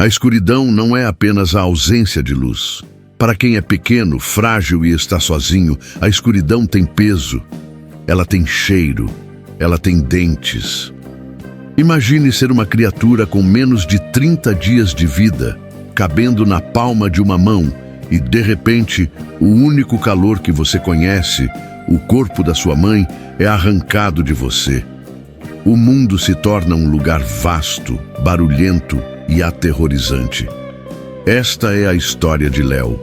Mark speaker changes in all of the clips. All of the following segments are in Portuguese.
Speaker 1: A escuridão não é apenas a ausência de luz. Para quem é pequeno, frágil e está sozinho, a escuridão tem peso. Ela tem cheiro. Ela tem dentes. Imagine ser uma criatura com menos de 30 dias de vida, cabendo na palma de uma mão, e de repente, o único calor que você conhece, o corpo da sua mãe, é arrancado de você. O mundo se torna um lugar vasto, barulhento e aterrorizante. Esta é a história de Léo.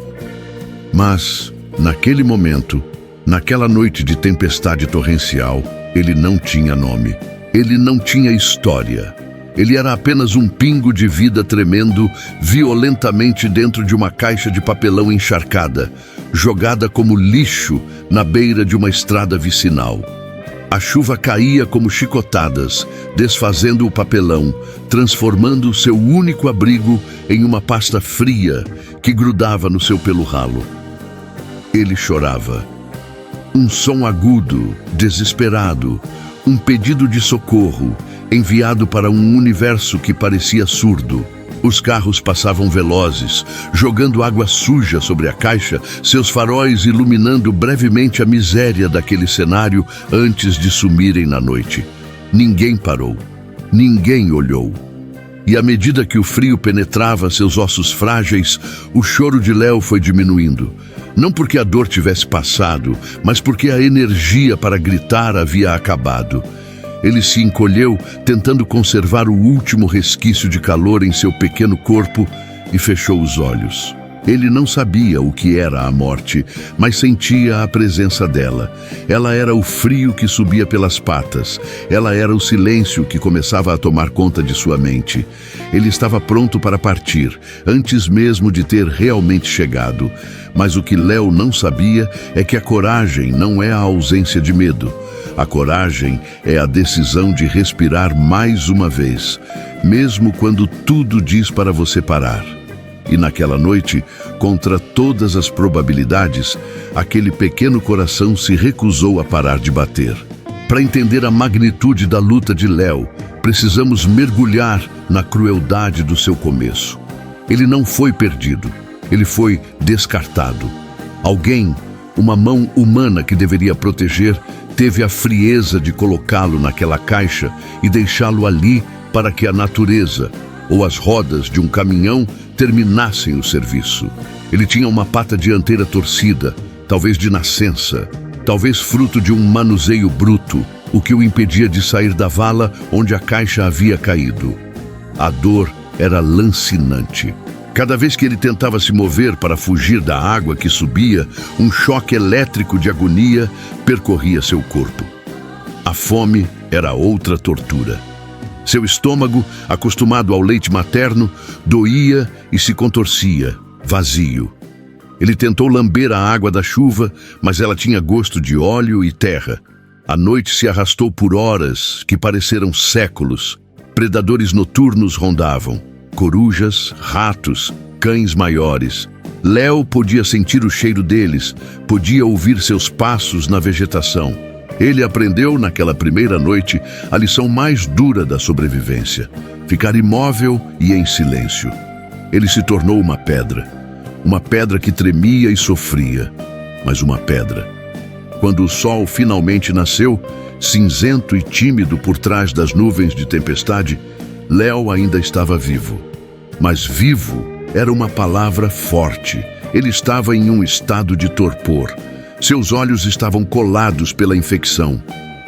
Speaker 1: Mas, naquele momento, naquela noite de tempestade torrencial, ele não tinha nome. Ele não tinha história. Ele era apenas um pingo de vida tremendo violentamente dentro de uma caixa de papelão encharcada, jogada como lixo na beira de uma estrada vicinal. A chuva caía como chicotadas, desfazendo o papelão, transformando seu único abrigo em uma pasta fria que grudava no seu pelo ralo. Ele chorava. Um som agudo, desesperado, um pedido de socorro, enviado para um universo que parecia surdo. Os carros passavam velozes, jogando água suja sobre a caixa, seus faróis iluminando brevemente a miséria daquele cenário antes de sumirem na noite. Ninguém parou. Ninguém olhou. E à medida que o frio penetrava seus ossos frágeis, o choro de Léo foi diminuindo. Não porque a dor tivesse passado, mas porque a energia para gritar havia acabado. Ele se encolheu, tentando conservar o último resquício de calor em seu pequeno corpo, e fechou os olhos. Ele não sabia o que era a morte, mas sentia a presença dela. Ela era o frio que subia pelas patas. Ela era o silêncio que começava a tomar conta de sua mente. Ele estava pronto para partir, antes mesmo de ter realmente chegado. Mas o que Léo não sabia é que a coragem não é a ausência de medo. A coragem é a decisão de respirar mais uma vez, mesmo quando tudo diz para você parar. E naquela noite, contra todas as probabilidades, aquele pequeno coração se recusou a parar de bater. Para entender a magnitude da luta de Léo, precisamos mergulhar na crueldade do seu começo. Ele não foi perdido, ele foi descartado. Alguém, uma mão humana que deveria proteger, teve a frieza de colocá-lo naquela caixa e deixá-lo ali para que a natureza ou as rodas de um caminhão terminassem o serviço. Ele tinha uma pata dianteira torcida, talvez de nascença, talvez fruto de um manuseio bruto, o que o impedia de sair da vala onde a caixa havia caído. A dor era lancinante. Cada vez que ele tentava se mover para fugir da água que subia, um choque elétrico de agonia percorria seu corpo. A fome era outra tortura. Seu estômago, acostumado ao leite materno, doía e se contorcia, vazio. Ele tentou lamber a água da chuva, mas ela tinha gosto de óleo e terra. A noite se arrastou por horas que pareceram séculos. Predadores noturnos rondavam. Corujas, ratos, cães maiores. Léo podia sentir o cheiro deles, podia ouvir seus passos na vegetação. Ele aprendeu, naquela primeira noite, a lição mais dura da sobrevivência: ficar imóvel e em silêncio. Ele se tornou uma pedra que tremia e sofria, mas uma pedra. Quando o sol finalmente nasceu, cinzento e tímido por trás das nuvens de tempestade, Léo ainda estava vivo. Mas vivo era uma palavra forte. Ele estava em um estado de torpor. Seus olhos estavam colados pela infecção.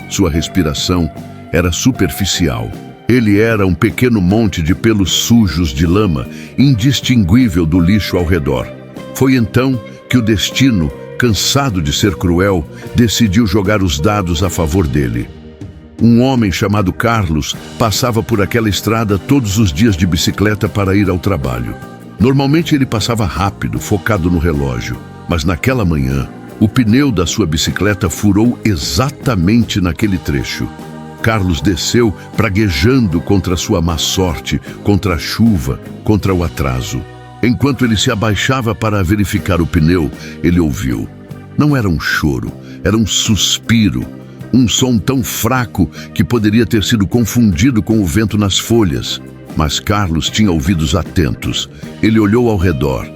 Speaker 1: Sua respiração era superficial. Ele era um pequeno monte de pelos sujos de lama, indistinguível do lixo ao redor. Foi então que o destino, cansado de ser cruel, decidiu jogar os dados a favor dele. Um homem chamado Carlos passava por aquela estrada todos os dias de bicicleta para ir ao trabalho. Normalmente ele passava rápido, focado no relógio, mas naquela manhã, o pneu da sua bicicleta furou exatamente naquele trecho. Carlos desceu praguejando contra sua má sorte, contra a chuva, contra o atraso. Enquanto ele se abaixava para verificar o pneu, ele ouviu. Não era um choro, era um suspiro. Um som tão fraco que poderia ter sido confundido com o vento nas folhas. Mas Carlos tinha ouvidos atentos. Ele olhou ao redor.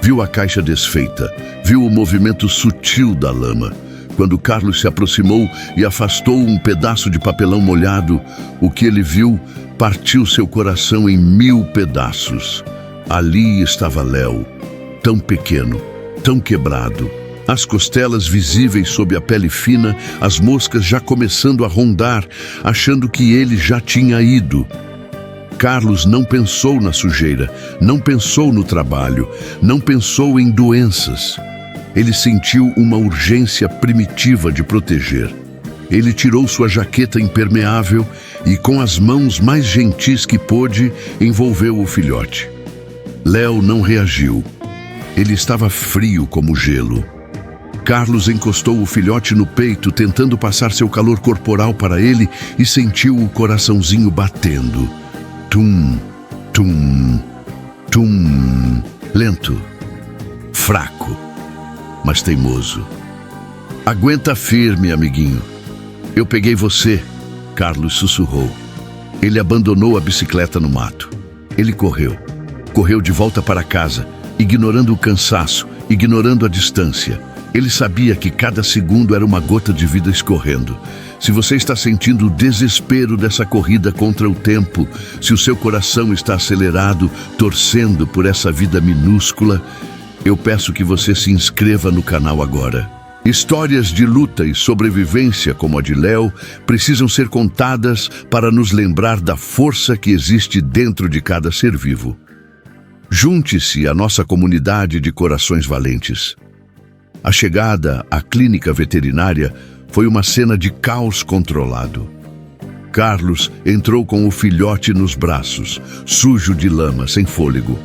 Speaker 1: Viu a caixa desfeita. Viu o movimento sutil da lama. Quando Carlos se aproximou e afastou um pedaço de papelão molhado, o que ele viu partiu seu coração em 1000 pedaços. Ali estava Léo, tão pequeno, tão quebrado. As costelas visíveis sob a pele fina, as moscas já começando a rondar, achando que ele já tinha ido. Carlos não pensou na sujeira, não pensou no trabalho, não pensou em doenças. Ele sentiu uma urgência primitiva de proteger. Ele tirou sua jaqueta impermeável e, com as mãos mais gentis que pôde, envolveu o filhote. Léo não reagiu. Ele estava frio como gelo. Carlos encostou o filhote no peito, tentando passar seu calor corporal para ele, e sentiu o coraçãozinho batendo. Tum, tum, tum. Lento, fraco, mas teimoso. Aguenta firme, amiguinho. Eu peguei você, Carlos sussurrou. Ele abandonou a bicicleta no mato. Ele correu. Correu de volta para casa, ignorando o cansaço, ignorando a distância. Ele sabia que cada segundo era uma gota de vida escorrendo. Se você está sentindo o desespero dessa corrida contra o tempo, se o seu coração está acelerado, torcendo por essa vida minúscula, eu peço que você se inscreva no canal agora. Histórias de luta e sobrevivência como a de Léo precisam ser contadas para nos lembrar da força que existe dentro de cada ser vivo. Junte-se à nossa comunidade de corações valentes. A chegada à clínica veterinária foi uma cena de caos controlado. Carlos entrou com o filhote nos braços, sujo de lama, sem fôlego.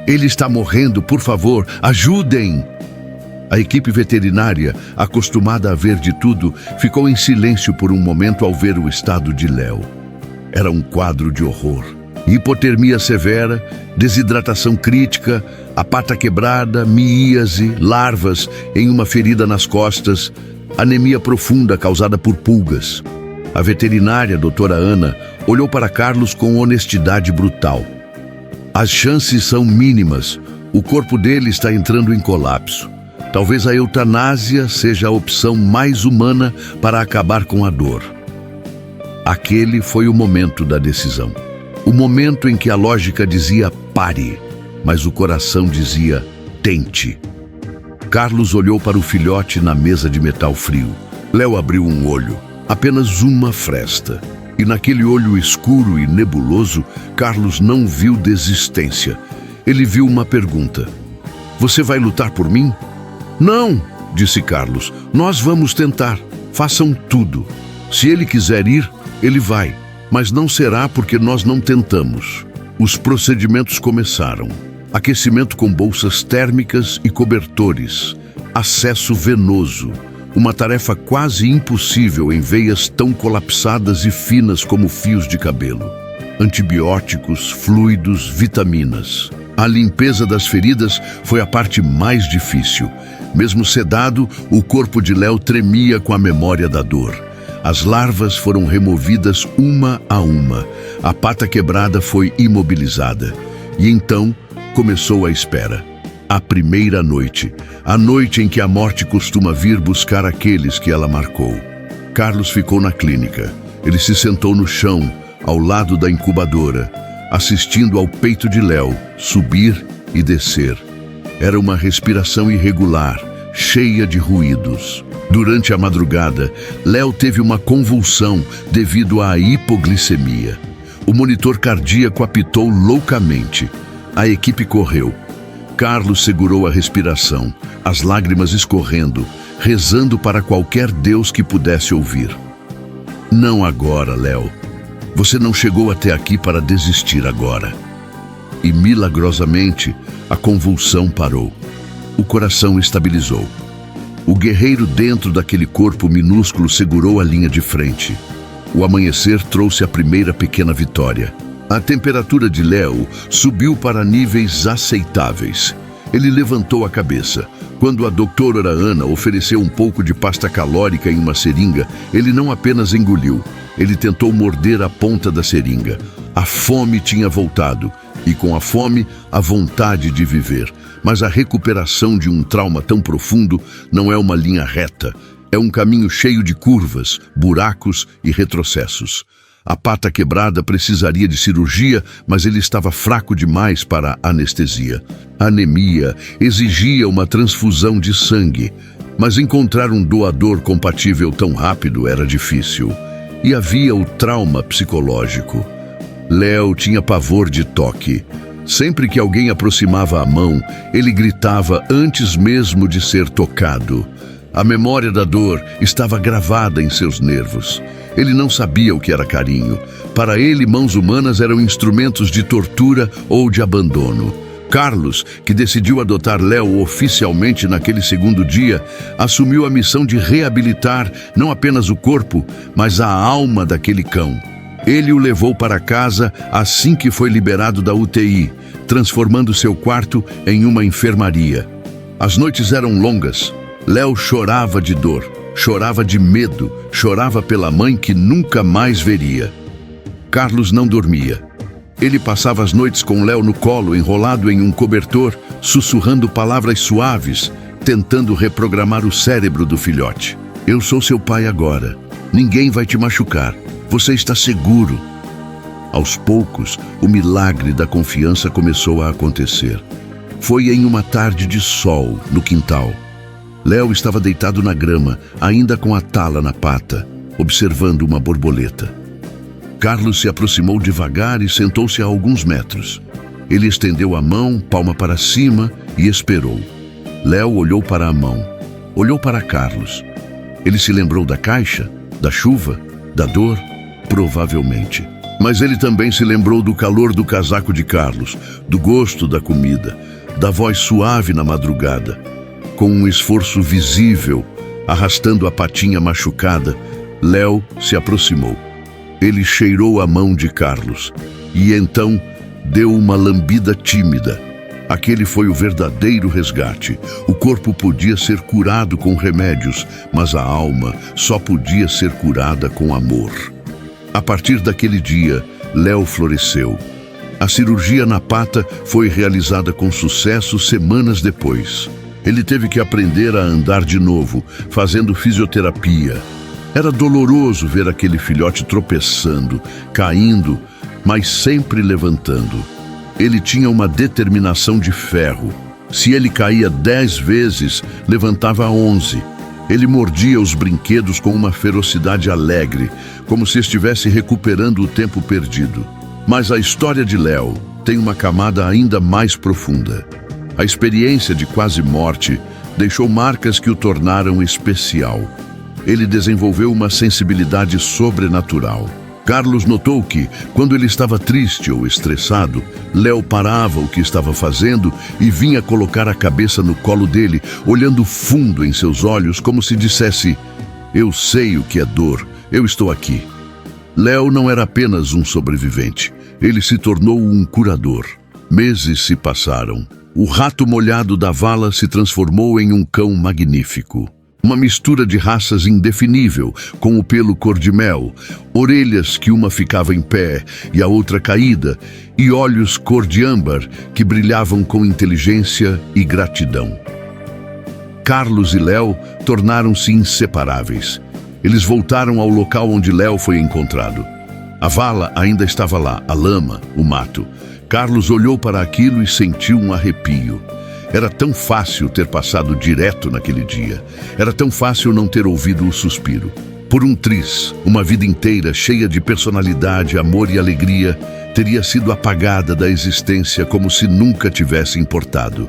Speaker 1: Ele está morrendo, por favor, ajudem! A equipe veterinária, acostumada a ver de tudo, ficou em silêncio por um momento ao ver o estado de Léo. Era um quadro de horror. Hipotermia severa, desidratação crítica, a pata quebrada, miíase, larvas em uma ferida nas costas, anemia profunda causada por pulgas. A veterinária, doutora Ana, olhou para Carlos com honestidade brutal. As chances são mínimas. O corpo dele está entrando em colapso. Talvez a eutanásia seja a opção mais humana para acabar com a dor. Aquele foi o momento da decisão. O momento em que a lógica dizia pare, mas o coração dizia tente. Carlos olhou para o filhote na mesa de metal frio. Léo abriu um olho, apenas uma fresta. E naquele olho escuro e nebuloso, Carlos não viu desistência. Ele viu uma pergunta. Você vai lutar por mim? Não, disse Carlos. Nós vamos tentar. Façam tudo. Se ele quiser ir, ele vai. Mas não será porque nós não tentamos. Os procedimentos começaram. Aquecimento com bolsas térmicas e cobertores. Acesso venoso. Uma tarefa quase impossível em veias tão colapsadas e finas como fios de cabelo. Antibióticos, fluidos, vitaminas. A limpeza das feridas foi a parte mais difícil. Mesmo sedado, o corpo de Léo tremia com a memória da dor. As larvas foram removidas uma a uma. A pata quebrada foi imobilizada. E então começou a espera. A primeira noite. A noite em que a morte costuma vir buscar aqueles que ela marcou. Carlos ficou na clínica. Ele se sentou no chão, ao lado da incubadora, assistindo ao peito de Léo subir e descer. Era uma respiração irregular, cheia de ruídos. Durante a madrugada, Léo teve uma convulsão devido à hipoglicemia. O monitor cardíaco apitou loucamente. A equipe correu. Carlos segurou a respiração, as lágrimas escorrendo, rezando para qualquer Deus que pudesse ouvir. Não agora, Léo. Você não chegou até aqui para desistir agora. E milagrosamente, a convulsão parou. O coração estabilizou. O guerreiro dentro daquele corpo minúsculo segurou a linha de frente. O amanhecer trouxe a primeira pequena vitória. A temperatura de Léo subiu para níveis aceitáveis. Ele levantou a cabeça. Quando a doutora Ana ofereceu um pouco de pasta calórica em uma seringa, ele não apenas engoliu. Ele tentou morder a ponta da seringa. A fome tinha voltado, e com a fome, a vontade de viver. Mas a recuperação de um trauma tão profundo não é uma linha reta. É um caminho cheio de curvas, buracos e retrocessos. A pata quebrada precisaria de cirurgia, mas ele estava fraco demais para anestesia. A anemia exigia uma transfusão de sangue, mas encontrar um doador compatível tão rápido era difícil. E havia o trauma psicológico. Léo tinha pavor de toque. Sempre que alguém aproximava a mão, ele gritava antes mesmo de ser tocado. A memória da dor estava gravada em seus nervos. Ele não sabia o que era carinho. Para ele, mãos humanas eram instrumentos de tortura ou de abandono. Carlos, que decidiu adotar Léo oficialmente naquele segundo dia, assumiu a missão de reabilitar não apenas o corpo, mas a alma daquele cão. Ele o levou para casa assim que foi liberado da UTI, transformando seu quarto em uma enfermaria. As noites eram longas. Léo chorava de dor, chorava de medo, chorava pela mãe que nunca mais veria. Carlos não dormia. Ele passava as noites com Léo no colo, enrolado em um cobertor, sussurrando palavras suaves, tentando reprogramar o cérebro do filhote. Eu sou seu pai agora. Ninguém vai te machucar. Você está seguro. Aos poucos, o milagre da confiança começou a acontecer. Foi em uma tarde de sol, no quintal. Léo estava deitado na grama, ainda com a tala na pata, observando uma borboleta. Carlos se aproximou devagar e sentou-se a alguns metros. Ele estendeu a mão, palma para cima, e esperou. Léo olhou para a mão, olhou para Carlos. Ele se lembrou da caixa, da chuva, da dor, provavelmente. Mas ele também se lembrou do calor do casaco de Carlos, do gosto da comida, da voz suave na madrugada. Com um esforço visível, arrastando a patinha machucada, Léo se aproximou. Ele cheirou a mão de Carlos e então deu uma lambida tímida. Aquele foi o verdadeiro resgate. O corpo podia ser curado com remédios, mas a alma só podia ser curada com amor. A partir daquele dia, Léo floresceu. A cirurgia na pata foi realizada com sucesso semanas depois. Ele teve que aprender a andar de novo, fazendo fisioterapia. Era doloroso ver aquele filhote tropeçando, caindo, mas sempre levantando. Ele tinha uma determinação de ferro. Se ele caía 10 vezes, levantava 11. Ele mordia os brinquedos com uma ferocidade alegre, como se estivesse recuperando o tempo perdido. Mas a história de Léo tem uma camada ainda mais profunda. A experiência de quase morte deixou marcas que o tornaram especial. Ele desenvolveu uma sensibilidade sobrenatural. Carlos notou que, quando ele estava triste ou estressado, Léo parava o que estava fazendo e vinha colocar a cabeça no colo dele, olhando fundo em seus olhos como se dissesse: "Eu sei o que é dor, eu estou aqui." Léo não era apenas um sobrevivente, ele se tornou um curador. Meses se passaram. O rato molhado da vala se transformou em um cão magnífico. Uma mistura de raças indefinível, com o pelo cor de mel, orelhas que uma ficava em pé e a outra caída, e olhos cor de âmbar que brilhavam com inteligência e gratidão. Carlos e Léo tornaram-se inseparáveis. Eles voltaram ao local onde Léo foi encontrado. A vala ainda estava lá, a lama, o mato. Carlos olhou para aquilo e sentiu um arrepio. Era tão fácil ter passado direto naquele dia. Era tão fácil não ter ouvido o suspiro. Por um triz, uma vida inteira cheia de personalidade, amor e alegria, teria sido apagada da existência como se nunca tivesse importado.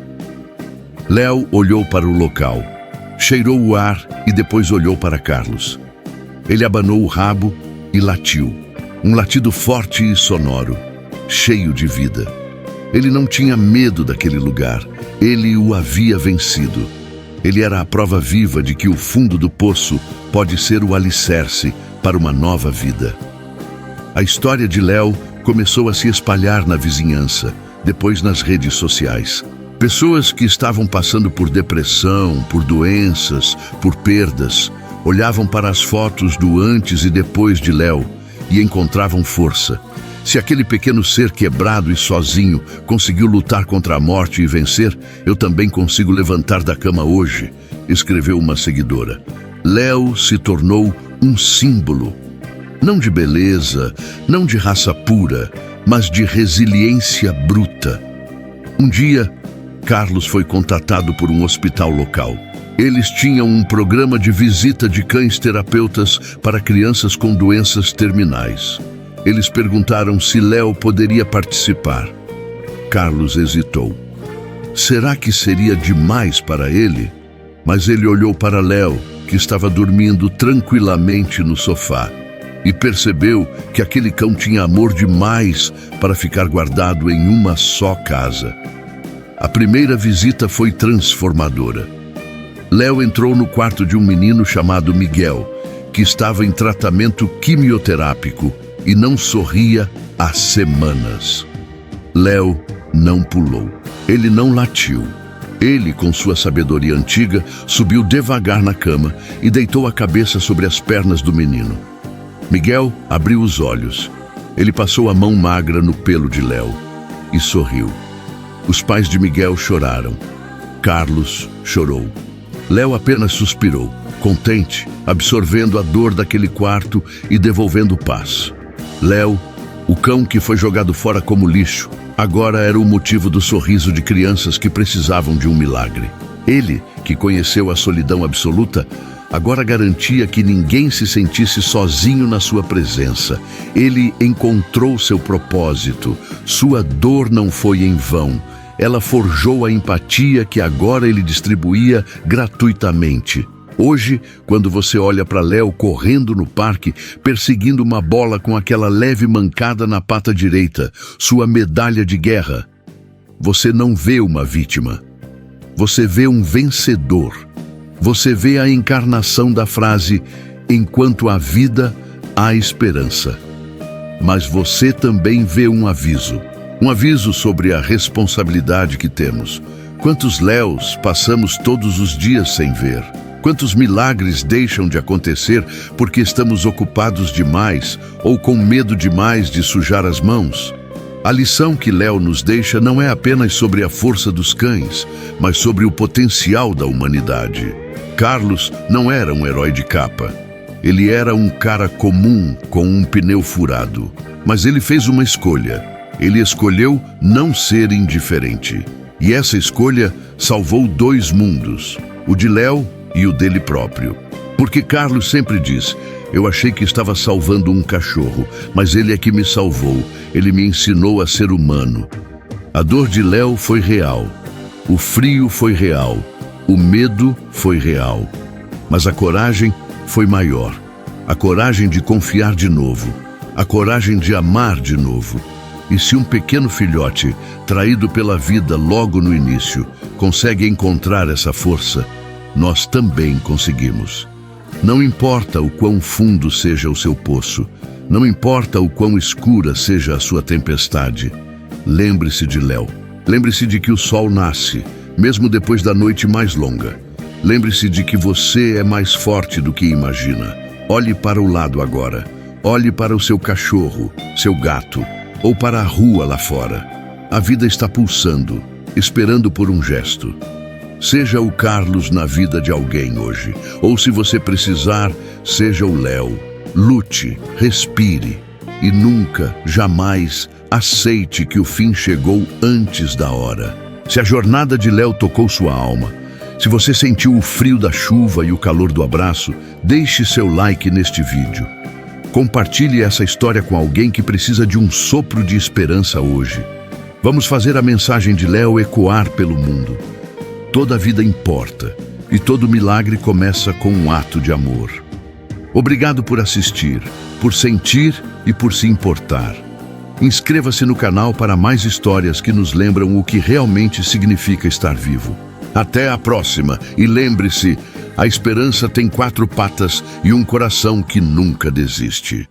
Speaker 1: Léo olhou para o local, cheirou o ar e depois olhou para Carlos. Ele abanou o rabo e latiu. Um latido forte e sonoro, cheio de vida. Ele não tinha medo daquele lugar. Ele o havia vencido. Ele era a prova viva de que o fundo do poço pode ser o alicerce para uma nova vida. A história de Léo começou a se espalhar na vizinhança, depois nas redes sociais. Pessoas que estavam passando por depressão, por doenças, por perdas, olhavam para as fotos do antes e depois de Léo e encontravam força. Se aquele pequeno ser quebrado e sozinho conseguiu lutar contra a morte e vencer, eu também consigo levantar da cama hoje, escreveu uma seguidora. Léo se tornou um símbolo, não de beleza, não de raça pura, mas de resiliência bruta. Um dia, Carlos foi contatado por um hospital local. Eles tinham um programa de visita de cães terapeutas para crianças com doenças terminais. Eles perguntaram se Léo poderia participar. Carlos hesitou. Será que seria demais para ele? Mas ele olhou para Léo, que estava dormindo tranquilamente no sofá, e percebeu que aquele cão tinha amor demais para ficar guardado em uma só casa. A primeira visita foi transformadora. Léo entrou no quarto de um menino chamado Miguel, que estava em tratamento quimioterápico e não sorria há semanas. Léo não pulou, ele não latiu. Ele, com sua sabedoria antiga, subiu devagar na cama e deitou a cabeça sobre as pernas do menino. Miguel abriu os olhos. Ele passou a mão magra no pelo de Léo e sorriu. Os pais de Miguel choraram. Carlos chorou. Léo apenas suspirou, contente, absorvendo a dor daquele quarto e devolvendo paz. Léo, o cão que foi jogado fora como lixo, agora era o motivo do sorriso de crianças que precisavam de um milagre. Ele, que conheceu a solidão absoluta, agora garantia que ninguém se sentisse sozinho na sua presença. Ele encontrou seu propósito. Sua dor não foi em vão. Ela forjou a empatia que agora ele distribuía gratuitamente. Hoje, quando você olha para Léo correndo no parque, perseguindo uma bola com aquela leve mancada na pata direita, sua medalha de guerra, você não vê uma vítima. Você vê um vencedor. Você vê a encarnação da frase, enquanto há vida, há esperança. Mas você também vê um aviso sobre a responsabilidade que temos. Quantos Léos passamos todos os dias sem ver? Quantos milagres deixam de acontecer porque estamos ocupados demais ou com medo demais de sujar as mãos? A lição que Léo nos deixa não é apenas sobre a força dos cães, mas sobre o potencial da humanidade. Carlos não era um herói de capa. Ele era um cara comum com um pneu furado. Mas ele fez uma escolha. Ele escolheu não ser indiferente. E essa escolha salvou 2 mundos, o de Léo e o dele próprio. Porque Carlos sempre diz, eu achei que estava salvando um cachorro, mas ele é que me salvou, ele me ensinou a ser humano. A dor de Léo foi real, o frio foi real, o medo foi real, mas a coragem foi maior. A coragem de confiar de novo, a coragem de amar de novo. E se um pequeno filhote, traído pela vida logo no início, consegue encontrar essa força, nós também conseguimos. Não importa o quão fundo seja o seu poço, não importa o quão escura seja a sua tempestade, lembre-se de Léo. Lembre-se de que o sol nasce, mesmo depois da noite mais longa. Lembre-se de que você é mais forte do que imagina. Olhe para o lado agora. Olhe para o seu cachorro, seu gato, ou para a rua lá fora. A vida está pulsando, esperando por um gesto. Seja o Carlos na vida de alguém hoje, ou se você precisar, seja o Léo. Lute, respire e nunca, jamais aceite que o fim chegou antes da hora. Se a jornada de Léo tocou sua alma, se você sentiu o frio da chuva e o calor do abraço, deixe seu like neste vídeo. Compartilhe essa história com alguém que precisa de um sopro de esperança hoje. Vamos fazer a mensagem de Léo ecoar pelo mundo. Toda vida importa, e todo milagre começa com um ato de amor. Obrigado por assistir, por sentir e por se importar. Inscreva-se no canal para mais histórias que nos lembram o que realmente significa estar vivo. Até a próxima, e lembre-se, a esperança tem 4 patas e um coração que nunca desiste.